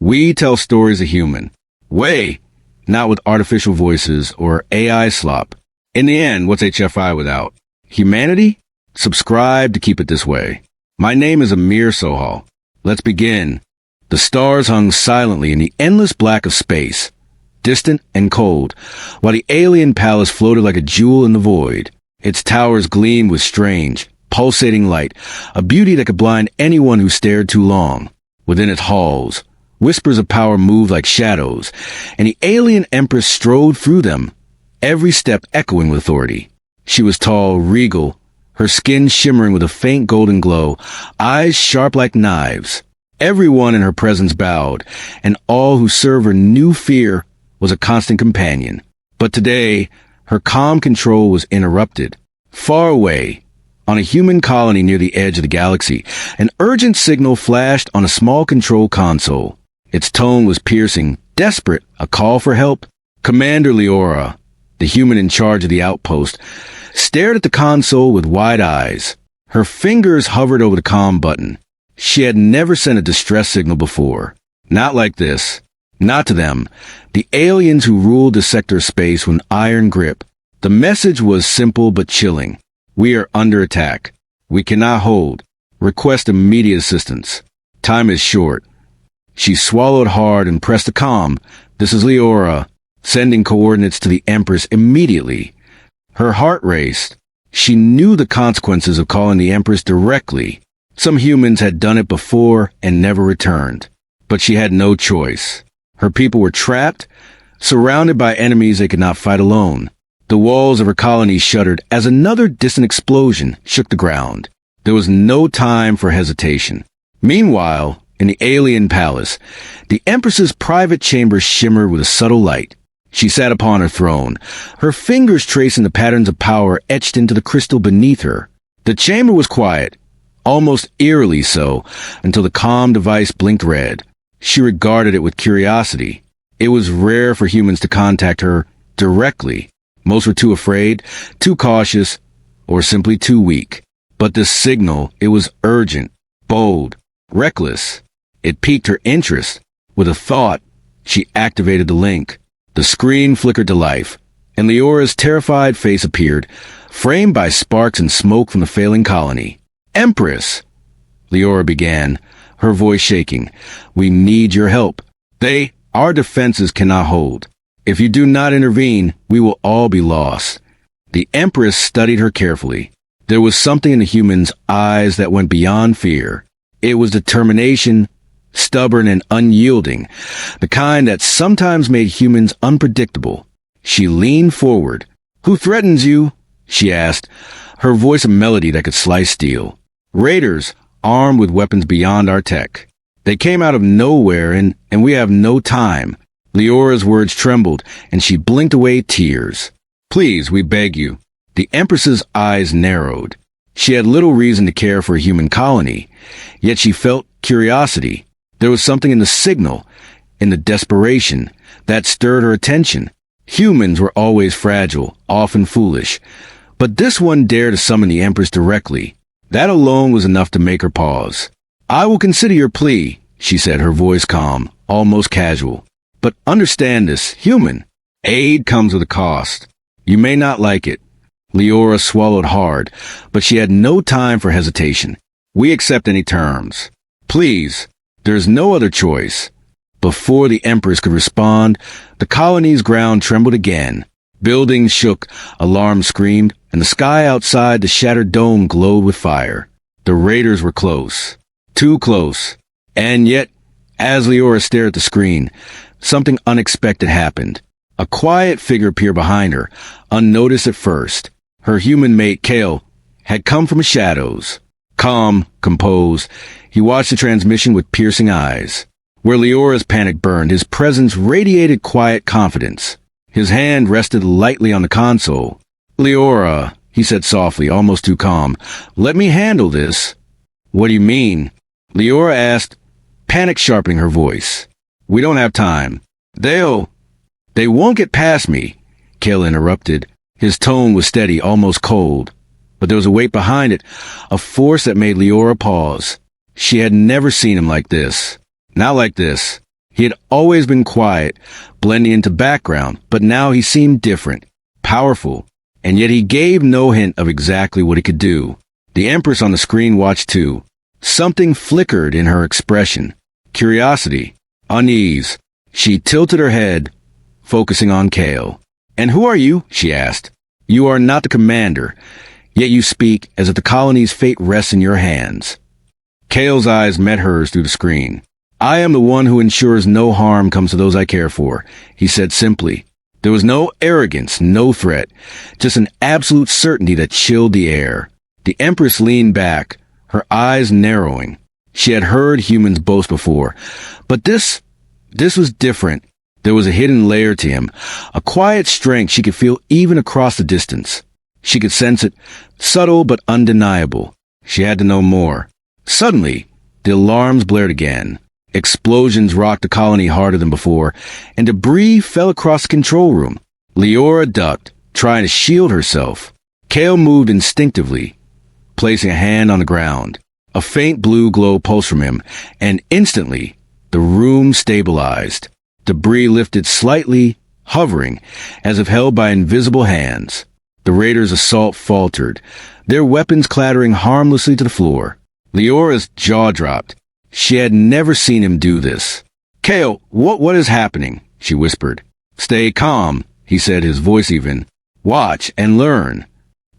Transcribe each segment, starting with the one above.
We tell stories of human. Way, not with artificial voices or AI slop. In the end, what's HFI without? Humanity? Subscribe to keep it this way. My name is Amir Sohal. Let's begin. The stars hung silently in the endless black of space, distant and cold, while the alien palace floated like a jewel in the void. Its towers gleamed with strange, pulsating light, a beauty that could blind anyone who stared too long. Within its halls, whispers of power moved like shadows, and the Alien Empress strode through them, every step echoing with authority. She was tall, regal, her skin shimmering with a faint golden glow, eyes sharp like knives. Everyone in her presence bowed, and all who served her knew fear was a constant companion. But today, her calm control was interrupted. Far away, on a human colony near the edge of the galaxy, an urgent signal flashed on a small control console. Its tone was piercing, desperate, a call for help. Commander Leora, the human in charge of the outpost, stared at the console with wide eyes. Her fingers hovered over the comm button. She had never sent a distress signal before. Not like this. Not to them, the aliens who ruled the sector of space with an iron grip. The message was simple but chilling. We are under attack. We cannot hold. Request immediate assistance. Time is short. She swallowed hard and pressed the comm. This is Leora, sending coordinates to the Empress immediately. Her heart raced. She knew the consequences of calling the Empress directly. Some humans had done it before and never returned. But she had no choice. Her people were trapped, surrounded by enemies they could not fight alone. The walls of her colony shuddered as another distant explosion shook the ground. There was no time for hesitation. Meanwhile, in the alien palace, the Empress's private chamber shimmered with a subtle light. She sat upon her throne, her fingers tracing the patterns of power etched into the crystal beneath her. The chamber was quiet, almost eerily so, until the comm device blinked red. She regarded it with curiosity. It was rare for humans to contact her directly. Most were too afraid, too cautious, or simply too weak. But this signal, it was urgent, bold, reckless. It piqued her interest. With a thought, she activated the link. The screen flickered to life, and Leora's terrified face appeared, framed by sparks and smoke from the failing colony. "Empress," Leora began, her voice shaking. "We need your help. Our defenses cannot hold. If you do not intervene, we will all be lost." The Empress studied her carefully. There was something in the human's eyes that went beyond fear. It was determination, stubborn and unyielding, the kind that sometimes made humans unpredictable. She leaned forward. "Who threatens you?" she asked, her voice a melody that could slice steel. "Raiders, armed with weapons beyond our tech. They came out of nowhere, and we have no time." Leora's words trembled, and she blinked away tears. "Please, we beg you." The Empress's eyes narrowed. She had little reason to care for a human colony, yet she felt curiosity. There was something in the signal, in the desperation, that stirred her attention. Humans were always fragile, often foolish, but this one dared to summon the Empress directly. That alone was enough to make her pause. "I will consider your plea," she said, her voice calm, almost casual. "But understand this, human. Aid comes with a cost. You may not like it." Leora swallowed hard, but she had no time for hesitation. "We accept any terms. Please, there is no other choice." Before the Empress could respond, the colony's ground trembled again. Buildings shook, alarms screamed, and the sky outside the shattered dome glowed with fire. The raiders were close. Too close. And yet, as Leora stared at the screen, something unexpected happened. A quiet figure appeared behind her, unnoticed at first. Her human mate, Kale, had come from the shadows. Calm, composed, he watched the transmission with piercing eyes. Where Leora's panic burned, his presence radiated quiet confidence. His hand rested lightly on the console. "Leora," he said softly, almost too calm, "let me handle this." "What do you mean?" Leora asked, panic sharpening her voice. "We don't have time. They won't get past me," Kale interrupted. His tone was steady, almost cold. But there was a weight behind it, a force that made Leora pause. She had never seen him like this. Not like this. He had always been quiet, blending into background, but now he seemed different, powerful, and yet he gave no hint of exactly what he could do. The Empress on the screen watched too. Something flickered in her expression. Curiosity, unease. She tilted her head, focusing on Kale. "And who are you?" she asked. "You are not the commander, yet you speak as if the colony's fate rests in your hands." Kale's eyes met hers through the screen. "I am the one who ensures no harm comes to those I care for," he said simply. There was no arrogance, no threat, just an absolute certainty that chilled the air. The Empress leaned back, her eyes narrowing. She had heard humans boast before, but this was different. There was a hidden layer to him, a quiet strength she could feel even across the distance. She could sense it, subtle but undeniable. She had to know more. Suddenly, the alarms blared again. Explosions rocked the colony harder than before, and debris fell across the control room. Leora ducked, trying to shield herself. Kale moved instinctively, placing a hand on the ground. A faint blue glow pulsed from him, and instantly, the room stabilized. Debris lifted slightly, hovering, as if held by invisible hands. The raiders' assault faltered, their weapons clattering harmlessly to the floor. Leora's jaw dropped. She had never seen him do this. "Kale, what is happening?" she whispered. "Stay calm," he said, his voice even. "Watch and learn."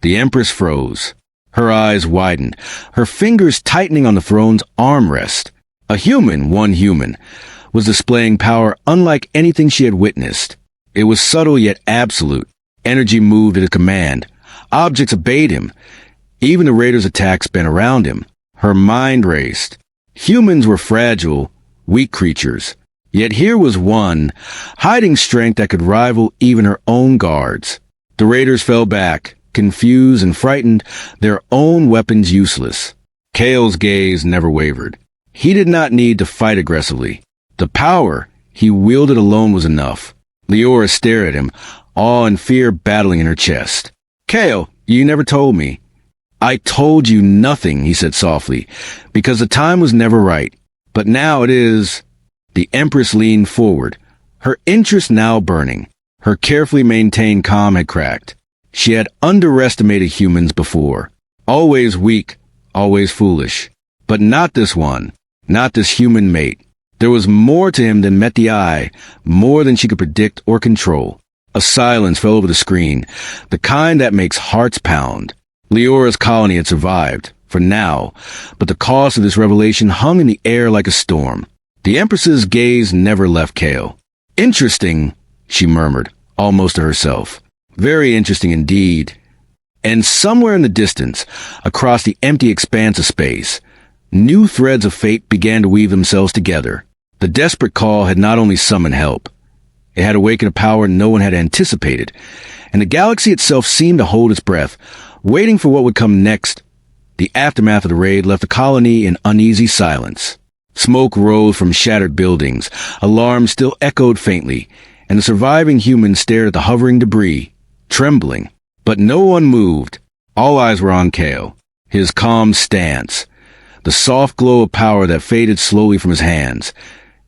The Empress froze. Her eyes widened, her fingers tightening on the throne's armrest. A human, one human, was displaying power unlike anything she had witnessed. It was subtle yet absolute. Energy moved at a command. Objects obeyed him. Even the raiders' attacks bent around him. Her mind raced. Humans were fragile, weak creatures. Yet here was one, hiding strength that could rival even her own guards. The raiders fell back, confused and frightened, their own weapons useless. Kale's gaze never wavered. He did not need to fight aggressively. The power he wielded alone was enough. Leora stared at him, awe and fear battling in her chest. "Kale, you never told me." "I told you nothing," he said softly, "because the time was never right. But now it is." The Empress leaned forward, her interest now burning. Her carefully maintained calm had cracked. She had underestimated humans before. Always weak, always foolish. But not this one, not this human mate. There was more to him than met the eye, more than she could predict or control. A silence fell over the screen, the kind that makes hearts pound. Leora's colony had survived, for now, but the cost of this revelation hung in the air like a storm. The Empress's gaze never left Kale. "Interesting," she murmured, almost to herself. "Very interesting indeed." And somewhere in the distance, across the empty expanse of space, new threads of fate began to weave themselves together. The desperate call had not only summoned help, it had awakened a power no one had anticipated, and the galaxy itself seemed to hold its breath, waiting for what would come next. The aftermath of the raid left the colony in uneasy silence. Smoke rose from shattered buildings, alarms still echoed faintly, and the surviving humans stared at the hovering debris, trembling. But no one moved. All eyes were on Kale, his calm stance, the soft glow of power that faded slowly from his hands.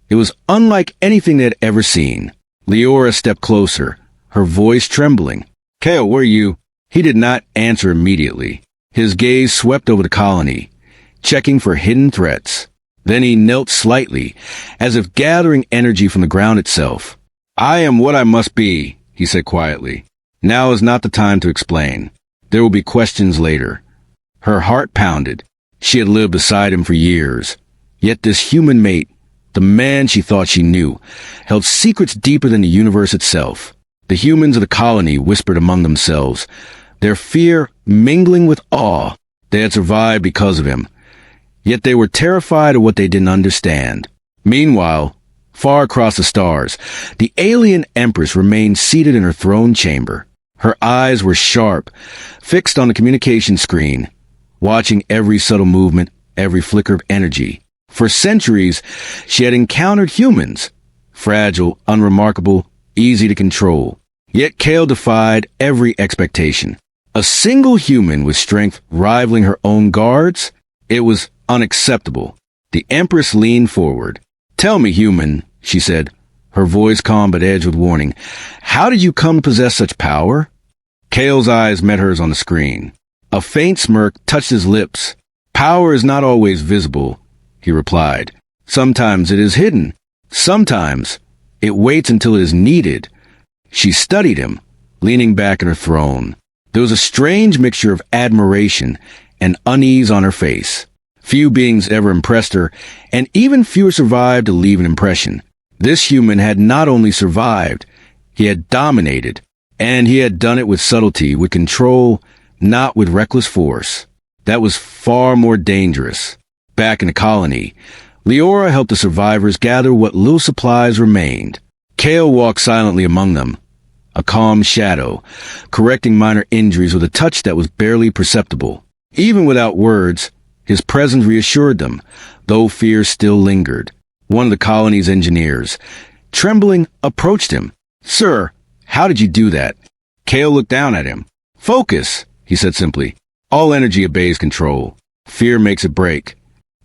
It was unlike anything they had ever seen. Leora stepped closer, her voice trembling. "Kale, where are you?" He did not answer immediately. His gaze swept over the colony, checking for hidden threats. Then he knelt slightly, as if gathering energy from the ground itself. "I am what I must be," he said quietly. "Now is not the time to explain. There will be questions later." Her heart pounded. She had lived beside him for years. Yet this human mate, the man she thought she knew, held secrets deeper than the universe itself. The humans of the colony whispered among themselves, their fear mingling with awe. They had survived because of him. Yet they were terrified of what they didn't understand. Meanwhile, far across the stars, the Alien Empress remained seated in her throne chamber. Her eyes were sharp, fixed on the communication screen, watching every subtle movement, every flicker of energy. For centuries, she had encountered humans, fragile, unremarkable, easy to control. Yet Kale defied every expectation. A single human with strength rivaling her own guards? It was unacceptable. The Empress leaned forward. "Tell me, human," she said, her voice calm but edged with warning. How did you come to possess such power? Kale's eyes met hers on the screen. A faint smirk touched his lips. Power is not always visible, he replied. Sometimes it is hidden. Sometimes it waits until it is needed. She studied him, leaning back in her throne. There was a strange mixture of admiration and unease on her face. Few beings ever impressed her, and even fewer survived to leave an impression. This human had not only survived, he had dominated, and he had done it with subtlety, with control, not with reckless force. That was far more dangerous. Back in the colony, Leora helped the survivors gather what little supplies remained. Kale walked silently among them, a calm shadow, correcting minor injuries with a touch that was barely perceptible. Even without words, his presence reassured them, though fear still lingered. One of the colony's engineers, trembling, approached him. Sir, how did you do that? Kale looked down at him. Focus, he said simply. All energy obeys control. Fear makes it break.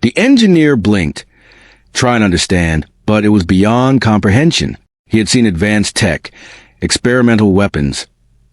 The engineer blinked, trying to understand, but it was beyond comprehension. He had seen advanced tech, experimental weapons,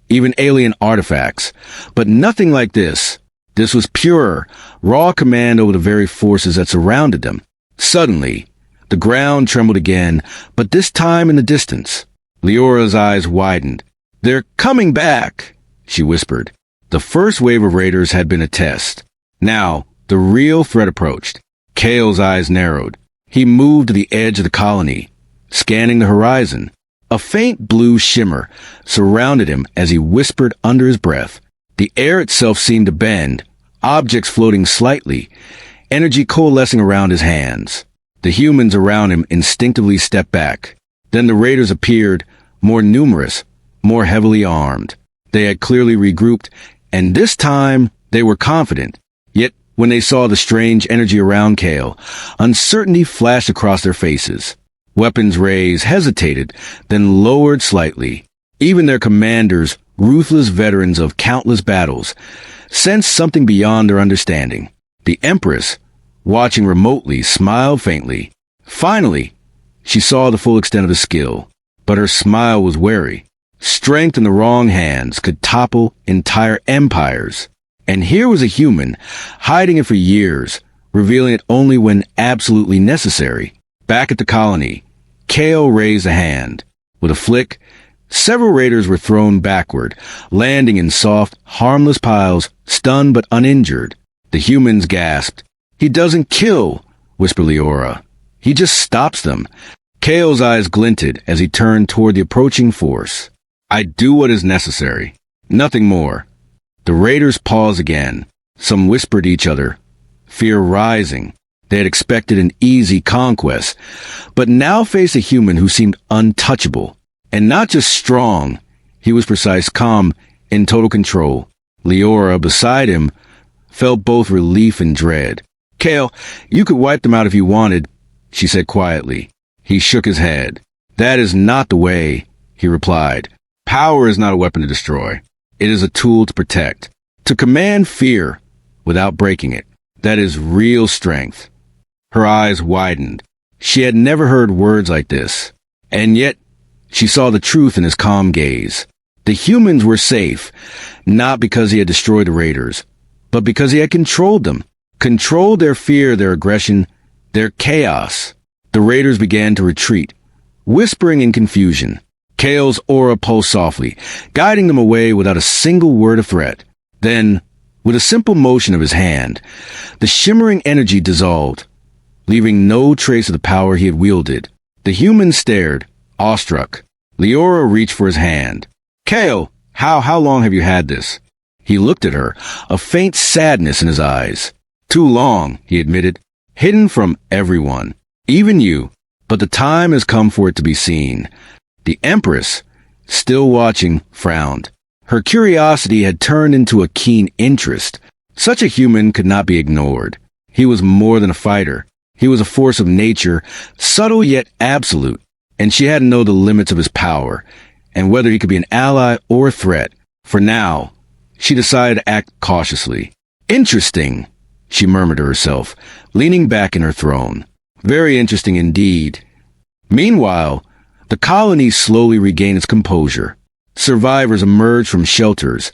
even alien artifacts, but nothing like this. This was pure, raw command over the very forces that surrounded them. Suddenly, the ground trembled again, but this time in the distance. Leora's eyes widened. They're coming back, she whispered. The first wave of raiders had been a test. Now, the real threat approached. Kale's eyes narrowed. He moved to the edge of the colony, scanning the horizon. A faint blue shimmer surrounded him as he whispered under his breath. The air itself seemed to bend, objects floating slightly, energy coalescing around his hands. The humans around him instinctively stepped back. Then the raiders appeared, more numerous, more heavily armed. They had clearly regrouped, and this time they were confident. Yet, when they saw the strange energy around Kale, uncertainty flashed across their faces. Weapons rays hesitated, then lowered slightly. Even their commanders, ruthless veterans of countless battles, sensed something beyond their understanding. The Empress, watching remotely, smiled faintly. Finally, she saw the full extent of his skill, but her smile was wary. Strength in the wrong hands could topple entire empires. And here was a human, hiding it for years, revealing it only when absolutely necessary. Back at the colony, Kale raised a hand. With a flick, several raiders were thrown backward, landing in soft, harmless piles, stunned but uninjured. The humans gasped. He doesn't kill, whispered Leora. He just stops them. Kale's eyes glinted as he turned toward the approaching force. I do what is necessary. Nothing more. The raiders paused again. Some whispered to each other, fear rising. They had expected an easy conquest, but now faced a human who seemed untouchable. And not just strong, he was precise, calm, in total control. Leora, beside him, felt both relief and dread. Kale, you could wipe them out if you wanted, she said quietly. He shook his head. That is not the way, he replied. Power is not a weapon to destroy. It is a tool to protect. To command fear without breaking it. That is real strength. Her eyes widened. She had never heard words like this. And yet, she saw the truth in his calm gaze. The humans were safe, not because he had destroyed the raiders, but because he had controlled them. Controlled their fear, their aggression, their chaos. The raiders began to retreat, whispering in confusion. Kale's aura pulsed softly, guiding them away without a single word of threat. Then, with a simple motion of his hand, the shimmering energy dissolved, leaving no trace of the power he had wielded. The humans stared, awestruck. Leora reached for his hand. Kale, how long have you had this? He looked at her, a faint sadness in his eyes. Too long, he admitted. Hidden from everyone, even you. But the time has come for it to be seen. The Empress, still watching, frowned. Her curiosity had turned into a keen interest. Such a human could not be ignored. He was more than a fighter. He was a force of nature, subtle yet absolute, and she had to know the limits of his power, and whether he could be an ally or a threat. For now, she decided to act cautiously. Interesting, she murmured to herself, leaning back in her throne. Very interesting indeed. Meanwhile, the colony slowly regained its composure. Survivors emerged from shelters,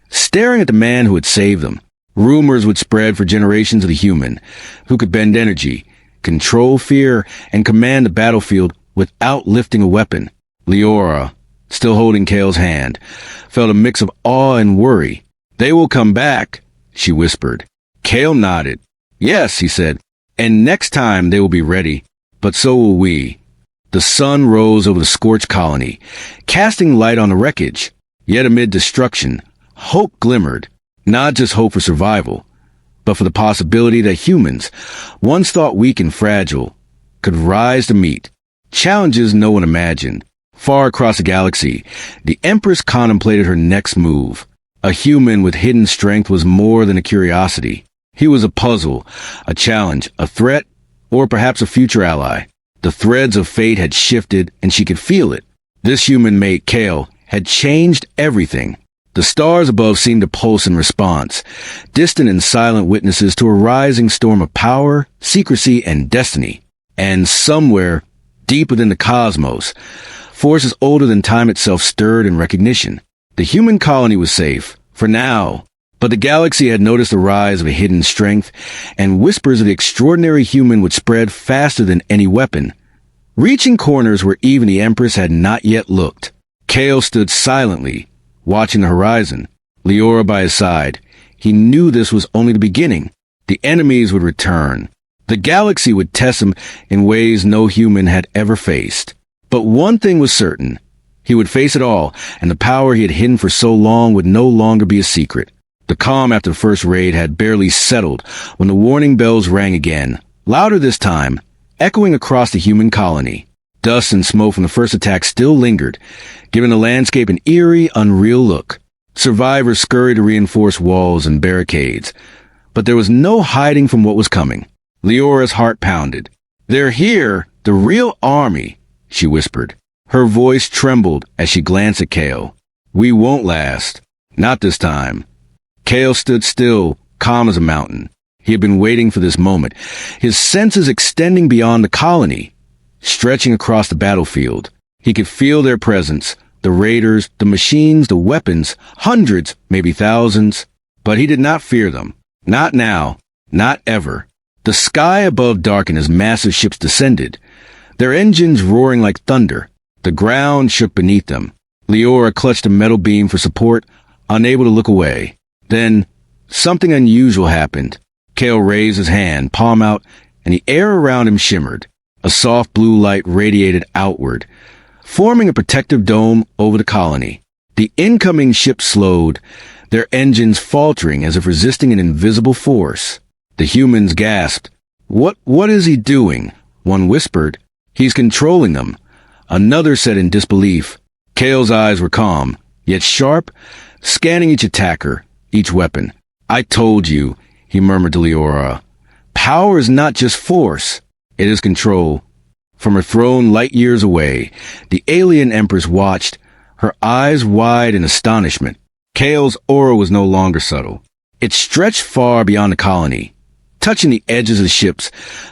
staring at the man who had saved them. Rumors would spread for generations of the human, who could bend energy, control fear, and command the battlefield without lifting a weapon. Leora, still holding Kale's hand, felt a mix of awe and worry. "They will come back," she whispered. Kale nodded. "Yes," he said, "and next time they will be ready, but so will we." The sun rose over the scorched colony, casting light on the wreckage. Yet amid destruction, hope glimmered, not just hope for survival, but for the possibility that humans, once thought weak and fragile, could rise to meet challenges no one imagined. Far across the galaxy, the Empress contemplated her next move. A human with hidden strength was more than a curiosity. He was a puzzle, a challenge, a threat, or perhaps a future ally. The threads of fate had shifted, and she could feel it. This human mate, Kale, had changed everything. The stars above seemed to pulse in response, distant and silent witnesses to a rising storm of power, secrecy, and destiny. And somewhere, deep within the cosmos, forces older than time itself stirred in recognition. The human colony was safe, for now, but the galaxy had noticed the rise of a hidden strength, and whispers of the extraordinary human would spread faster than any weapon, reaching corners where even the Empress had not yet looked. Kale stood silently, watching the horizon, Leora by his side. He knew this was only the beginning. The enemies would return. The galaxy would test him in ways no human had ever faced. But one thing was certain. He would face it all, and the power he had hidden for so long would no longer be a secret. The calm after the first raid had barely settled when the warning bells rang again, louder this time, echoing across the human colony. Dust and smoke from the first attack still lingered, giving the landscape an eerie, unreal look. Survivors scurried to reinforce walls and barricades, but there was no hiding from what was coming. Leora's heart pounded. "They're here, the real army," she whispered. Her voice trembled as she glanced at Kale. "We won't last. Not this time." Kale stood still, calm as a mountain. He had been waiting for this moment, his senses extending beyond the colony, stretching across the battlefield. He could feel their presence, the raiders, the machines, the weapons, hundreds, maybe thousands. But he did not fear them. Not now. Not ever. The sky above darkened as massive ships descended, their engines roaring like thunder. The ground shook beneath them. Leora clutched a metal beam for support, unable to look away. Then, something unusual happened. Kale raised his hand, palm out, and the air around him shimmered. A soft blue light radiated outward, forming a protective dome over the colony. The incoming ship slowed, their engines faltering as if resisting an invisible force. The humans gasped. What is he doing?" One whispered. "He's controlling them." Another said in disbelief. Kale's eyes were calm, yet sharp, scanning each attacker, each weapon. "I told you," he murmured to Leora. "Power is not just force. It is control." From her throne light years away, the Alien Empress watched, her eyes wide in astonishment. Kale's aura was no longer subtle. It stretched far beyond the colony, touching the edges of the ships,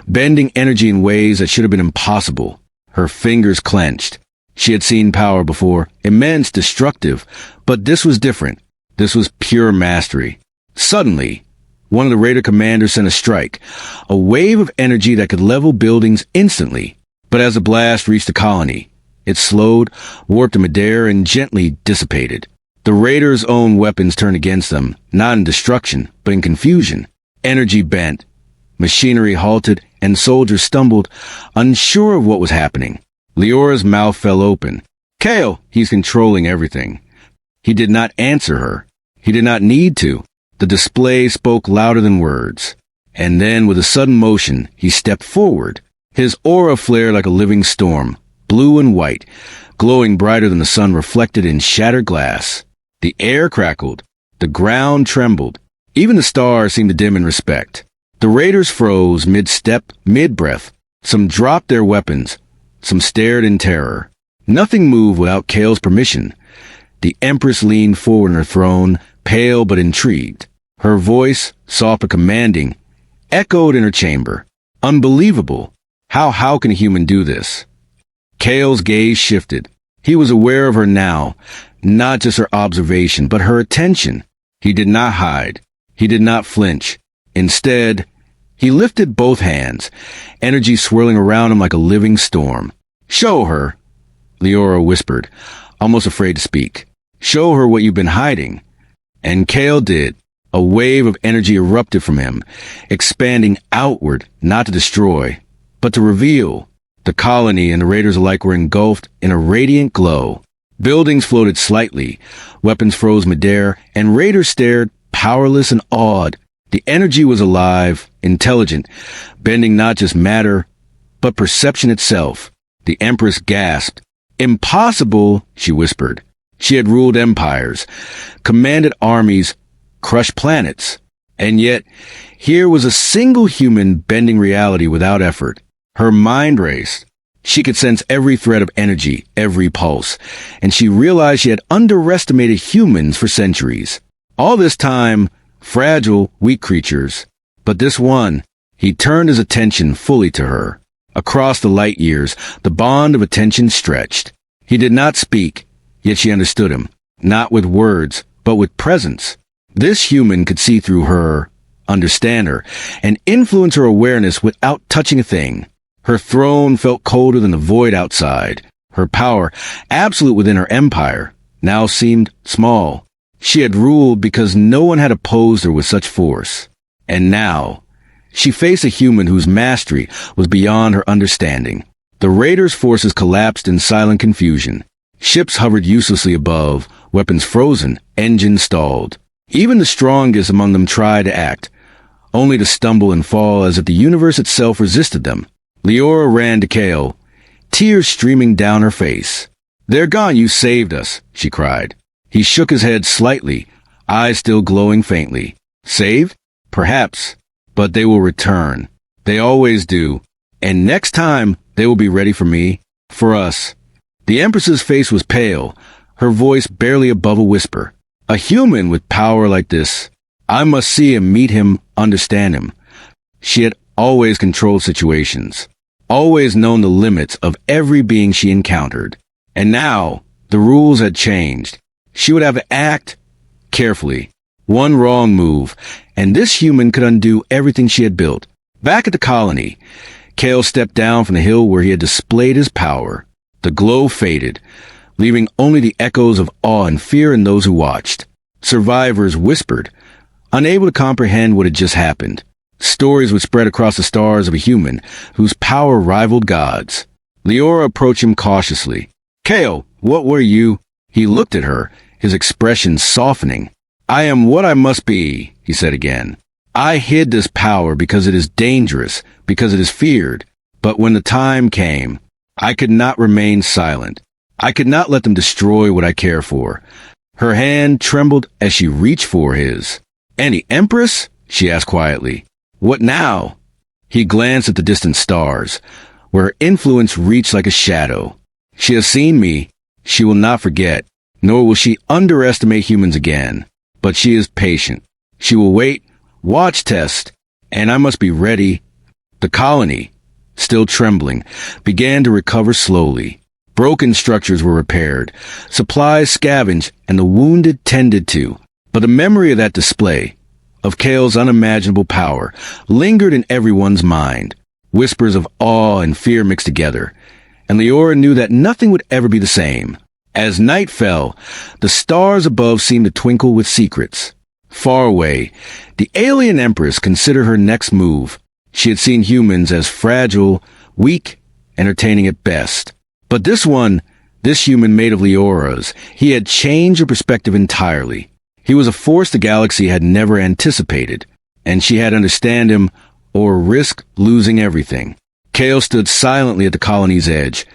bending energy in ways that should have been impossible. Her fingers clenched. She had seen power before, immense, destructive, but this was different. This was pure mastery. Suddenly, one of the Raider commanders sent a strike, a wave of energy that could level buildings instantly. But as the blast reached the colony, it slowed, warped to midair, and gently dissipated. The Raiders' own weapons turned against them, not in destruction, but in confusion. Energy bent, machinery halted, and soldiers stumbled, unsure of what was happening. Leora's mouth fell open. "Kale, he's controlling everything." He did not answer her. He did not need to. The display spoke louder than words. And then, with a sudden motion, he stepped forward. His aura flared like a living storm, blue and white, glowing brighter than the sun reflected in shattered glass. The air crackled. The ground trembled. Even the stars seemed to dim in respect. The raiders froze mid-step, mid-breath. Some dropped their weapons. Some stared in terror. Nothing moved without Kale's permission. The Empress leaned forward on her throne, pale but intrigued. Her voice, soft but commanding, echoed in her chamber. Unbelievable. How can a human do this? Kale's gaze shifted. He was aware of her now, not just her observation, but her attention. He did not hide. He did not flinch. Instead, he lifted both hands, energy swirling around him like a living storm. "Show her," Leora whispered, almost afraid to speak. "Show her what you've been hiding." And Kale did. A wave of energy erupted from him, expanding outward, not to destroy, but to reveal. The colony and the raiders alike were engulfed in a radiant glow. Buildings floated slightly, weapons froze midair, and raiders stared, powerless and awed. The energy was alive, intelligent, bending not just matter, but perception itself. The Empress gasped. "Impossible," she whispered. She had ruled empires, commanded armies, crushed planets. And yet, here was a single human bending reality without effort. Her mind raced. She could sense every thread of energy, every pulse, and she realized she had underestimated humans for centuries. All this time, fragile, weak creatures. But this one, he turned his attention fully to her. Across the light years, the bond of attention stretched. He did not speak, yet she understood him, not with words, but with presence. This human could see through her, understand her, and influence her awareness without touching a thing. Her throne felt colder than the void outside. Her power, absolute within her empire, now seemed small. She had ruled because no one had opposed her with such force. And now, she faced a human whose mastery was beyond her understanding. The raiders' forces collapsed in silent confusion. Ships hovered uselessly above, weapons frozen, engines stalled. Even the strongest among them tried to act, only to stumble and fall as if the universe itself resisted them. Leora ran to Kale, tears streaming down her face. "They're gone, you saved us," she cried. He shook his head slightly, eyes still glowing faintly. "Saved? Perhaps. But they will return. They always do. And next time, they will be ready for me. For us." The Empress's face was pale, her voice barely above a whisper. "A human with power like this. I must see him, meet him, understand him." She had always controlled situations, always known the limits of every being she encountered. And now, the rules had changed. She would have to act carefully. One wrong move, and this human could undo everything she had built. Back at the colony, Kale stepped down from the hill where he had displayed his power. The glow faded, leaving only the echoes of awe and fear in those who watched. Survivors whispered, unable to comprehend what had just happened. Stories would spread across the stars of a human whose power rivaled God's. Leora approached him cautiously. "Kale, what were you?" He looked at her, his expression softening. "I am what I must be," he said again. "I hid this power because it is dangerous, because it is feared. But when the time came, I could not remain silent. I could not let them destroy what I care for." Her hand trembled as she reached for his. "Any Empress?" she asked quietly. "What now?" He glanced at the distant stars, where her influence reached like a shadow. "She has seen me. She will not forget, nor will she underestimate humans again. But she is patient. She will wait, watch, test, and I must be ready." The colony, still trembling, began to recover slowly. Broken structures were repaired, supplies scavenged, and the wounded tended to. But the memory of that display, of Kale's unimaginable power, lingered in everyone's mind. Whispers of awe and fear mixed together, and Leora knew that nothing would ever be the same. As night fell, the stars above seemed to twinkle with secrets. Far away, the Alien Empress considered her next move. She had seen humans as fragile, weak, entertaining at best. But this human made of Leora's, he had changed her perspective entirely. He was a force the galaxy had never anticipated, and she had to understand him or risk losing everything. Kale stood silently at the colony's edge,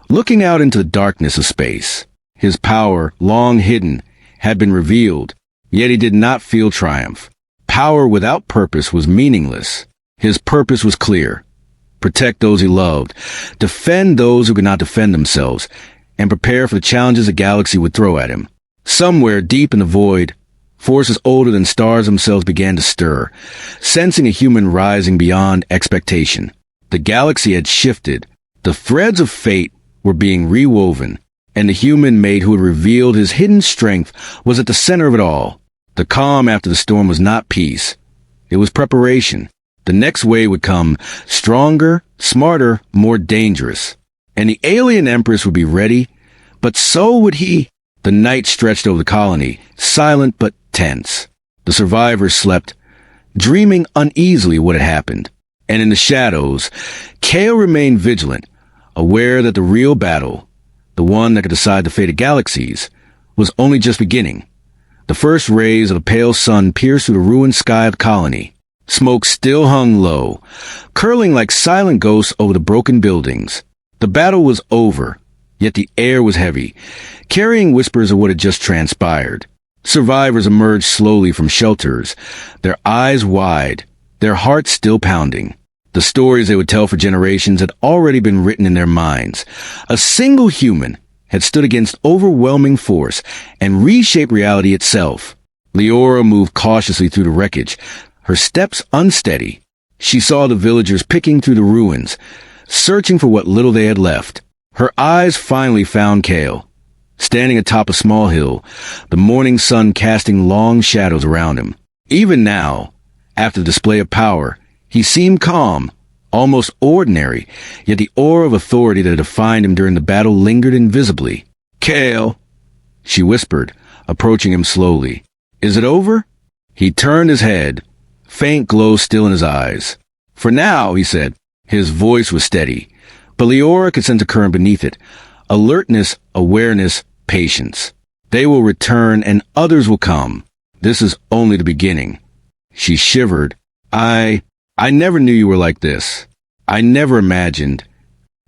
looking out into the darkness of space. His power, long hidden, had been revealed, yet he did not feel triumph. Power without purpose was meaningless. His purpose was clear. Protect those he loved, defend those who could not defend themselves, and prepare for the challenges the galaxy would throw at him. Somewhere deep in the void, forces older than stars themselves began to stir, sensing a human rising beyond expectation. The galaxy had shifted. The threads of fate were being rewoven, and the human mate who had revealed his hidden strength was at the center of it all. The calm after the storm was not peace. It was preparation. The next wave would come, stronger, smarter, more dangerous. And the Alien Empress would be ready, but so would he. The night stretched over the colony, silent but tense. The survivors slept, dreaming uneasily what had happened. And in the shadows, Kale remained vigilant, aware that the real battle, the one that could decide the fate of galaxies, was only just beginning. The first rays of the pale sun pierced through the ruined sky of the colony. Smoke still hung low, curling like silent ghosts over the broken buildings. The battle was over, yet the air was heavy, carrying whispers of what had just transpired. Survivors emerged slowly from shelters, their eyes wide, their hearts still pounding. The stories they would tell for generations had already been written in their minds. A single human had stood against overwhelming force and reshaped reality itself. Leora moved cautiously through the wreckage, her steps unsteady. She saw the villagers picking through the ruins, searching for what little they had left. Her eyes finally found Kale, standing atop a small hill, the morning sun casting long shadows around him. Even now, after the display of power, he seemed calm, almost ordinary, yet the aura of authority that had defined him during the battle lingered invisibly. "Kale," she whispered, approaching him slowly. "Is it over?" He turned his head, faint glow still in his eyes. "For now," he said. His voice was steady, but Leora could sense a current beneath it. Alertness, awareness, patience. They will return and others will come. This is only the beginning. She shivered. I never knew you were like this. I never imagined.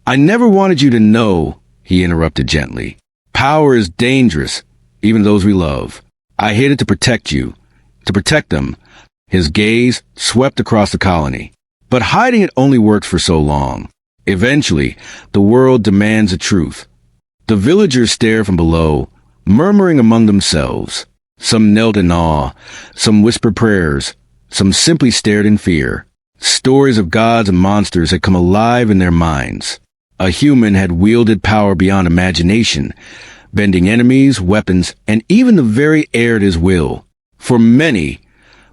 I never wanted you to know," he interrupted gently. "Power is dangerous, even those we love. I hid it to protect you, to protect them." His gaze swept across the colony. But hiding it only worked for so long. Eventually, the world demands the truth. The villagers stared from below, murmuring among themselves. Some knelt in awe, some whispered prayers, some simply stared in fear. Stories of gods and monsters had come alive in their minds. A human had wielded power beyond imagination, bending enemies, weapons, and even the very air at his will. For many,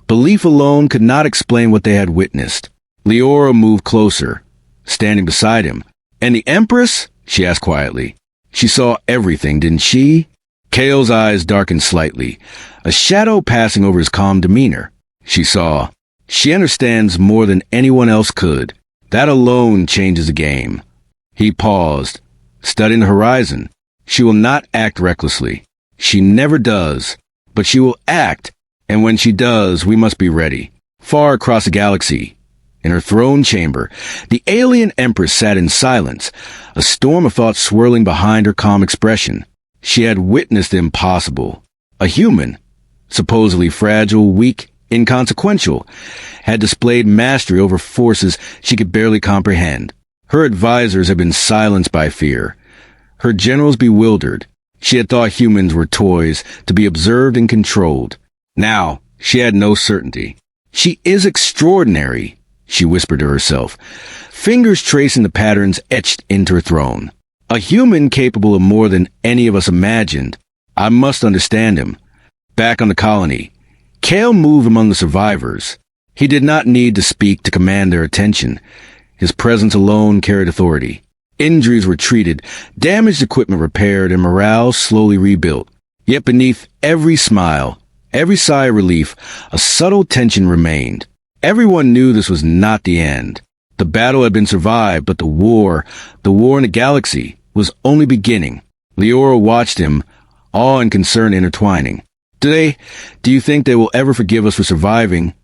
belief alone could not explain what they had witnessed. Leora moved closer, standing beside him. "And the Empress?" she asked quietly. "She saw everything, didn't she?" Kale's eyes darkened slightly, a shadow passing over his calm demeanor. "She saw. She understands more than anyone else could. That alone changes the game." He paused, studying the horizon. "She will not act recklessly. She never does. But she will act, and when she does, we must be ready." Far across the galaxy, in her throne chamber, the Alien Empress sat in silence, a storm of thoughts swirling behind her calm expression. She had witnessed the impossible. A human, supposedly fragile, weak, inconsequential, had displayed mastery over forces she could barely comprehend. Her advisors had been silenced by fear, her generals bewildered. She had thought humans were toys to be observed and controlled. Now, she had no certainty. "She is extraordinary," she whispered to herself, fingers tracing the patterns etched into her throne. "A human capable of more than any of us imagined. I must understand him." Back on the colony, Kale moved among the survivors. He did not need to speak to command their attention. His presence alone carried authority. Injuries were treated, damaged equipment repaired, and morale slowly rebuilt. Yet beneath every smile, every sigh of relief, a subtle tension remained. Everyone knew this was not the end. The battle had been survived, but the war in the galaxy, was only beginning. Leora watched him, awe and concern intertwining. Do you think they will ever forgive us for surviving?"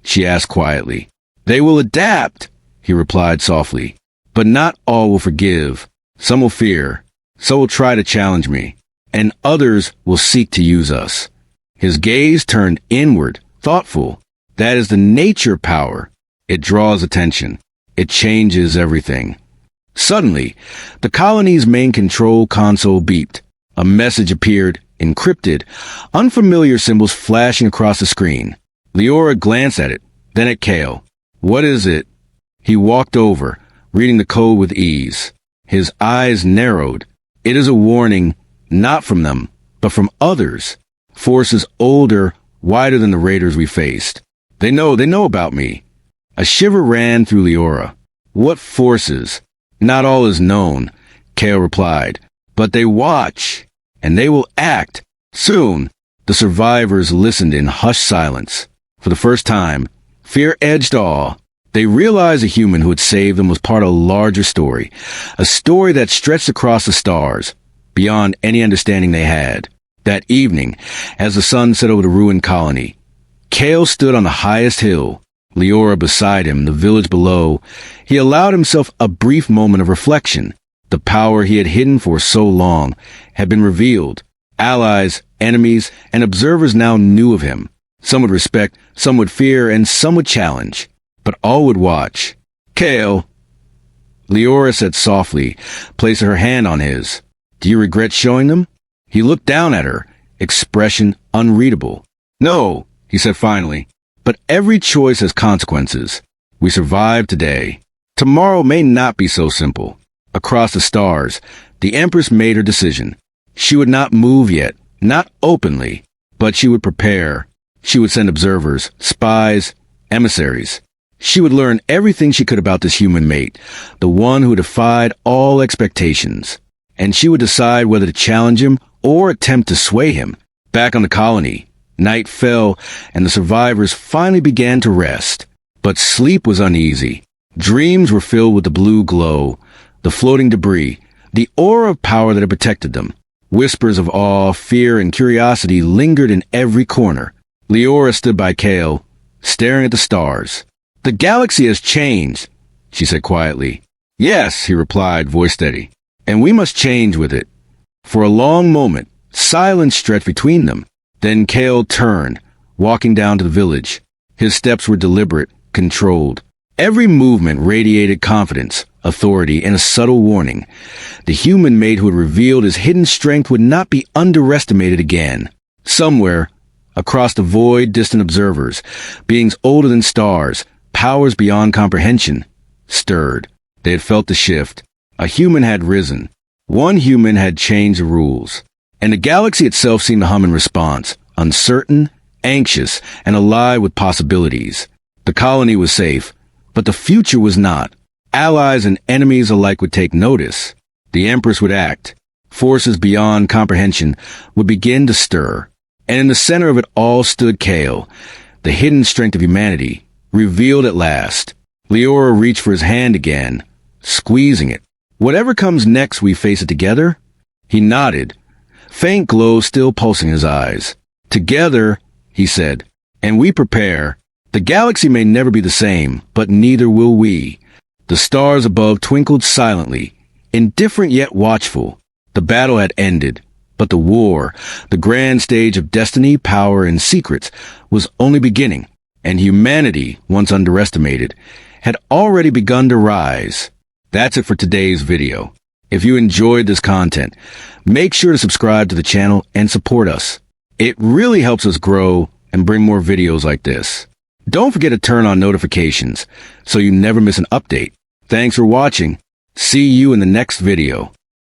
she asked quietly. "They will adapt," he replied softly. "But not all will forgive. Some will fear. Some will try to challenge me. And others will seek to use us." His gaze turned inward, thoughtful. That is the nature of power. It draws attention. It changes everything. Suddenly, the colony's main control console beeped. A message appeared, encrypted, unfamiliar symbols flashing across the screen. Leora glanced at it, then at Kale. "What is it?" He walked over, reading the code with ease. His eyes narrowed. It is a warning, not from them, but from others. Forces older, wider than the raiders we faced. They know about me. A shiver ran through Leora. What forces? Not all is known, Kale replied. But they watch, and they will act. Soon, the survivors listened in hushed silence. For the first time, fear edged awe. They realized a human who had saved them was part of a larger story, a story that stretched across the stars, beyond any understanding they had. That evening, as the sun set over the ruined colony, Kale stood on the highest hill, Leora beside him, the village below. He allowed himself a brief moment of reflection. The power he had hidden for so long had been revealed. Allies, enemies, and observers now knew of him. Some would respect, some would fear, and some would challenge. But all would watch. Kale, Leora said softly, placing her hand on his. Do you regret showing them? He looked down at her, expression unreadable. No, he said finally, but every choice has consequences. We survived today. Tomorrow may not be so simple. Across the stars, the Empress made her decision. She would not move yet, not openly, but she would prepare. She would send observers, spies, emissaries. She would learn everything she could about this human mate, the one who defied all expectations. And she would decide whether to challenge him or attempt to sway him. Back on the colony, night fell, and the survivors finally began to rest. But sleep was uneasy. Dreams were filled with the blue glow, the floating debris, the aura of power that had protected them. Whispers of awe, fear, and curiosity lingered in every corner. Leora stood by Kale, staring at the stars. The galaxy has changed, she said quietly. Yes, he replied, voice steady. And we must change with it. For a long moment, silence stretched between them. Then Kale turned, walking down to the village. His steps were deliberate, controlled. Every movement radiated confidence, authority, and a subtle warning. The human mate who had revealed his hidden strength would not be underestimated again. Somewhere, across the void, distant observers, beings older than stars, powers beyond comprehension, stirred. They had felt the shift. A human had risen. One human had changed the rules. And the galaxy itself seemed to hum in response, uncertain, anxious, and alive with possibilities. The colony was safe, but the future was not. Allies and enemies alike would take notice. The Empress would act. Forces beyond comprehension would begin to stir. And in the center of it all stood Kale, the hidden strength of humanity, revealed at last. Leora reached for his hand again, squeezing it. Whatever comes next, we face it together? He nodded, faint glow still pulsing his eyes. Together, he said, and we prepare. The galaxy may never be the same, but neither will we. The stars above twinkled silently, indifferent yet watchful. The battle had ended, but the war, the grand stage of destiny, power, and secrets, was only beginning, and humanity, once underestimated, had already begun to rise. That's it for today's video. If you enjoyed this content, make sure to subscribe to the channel and support us. It really helps us grow and bring more videos like this. Don't forget to turn on notifications so you never miss an update. Thanks for watching. See you in the next video.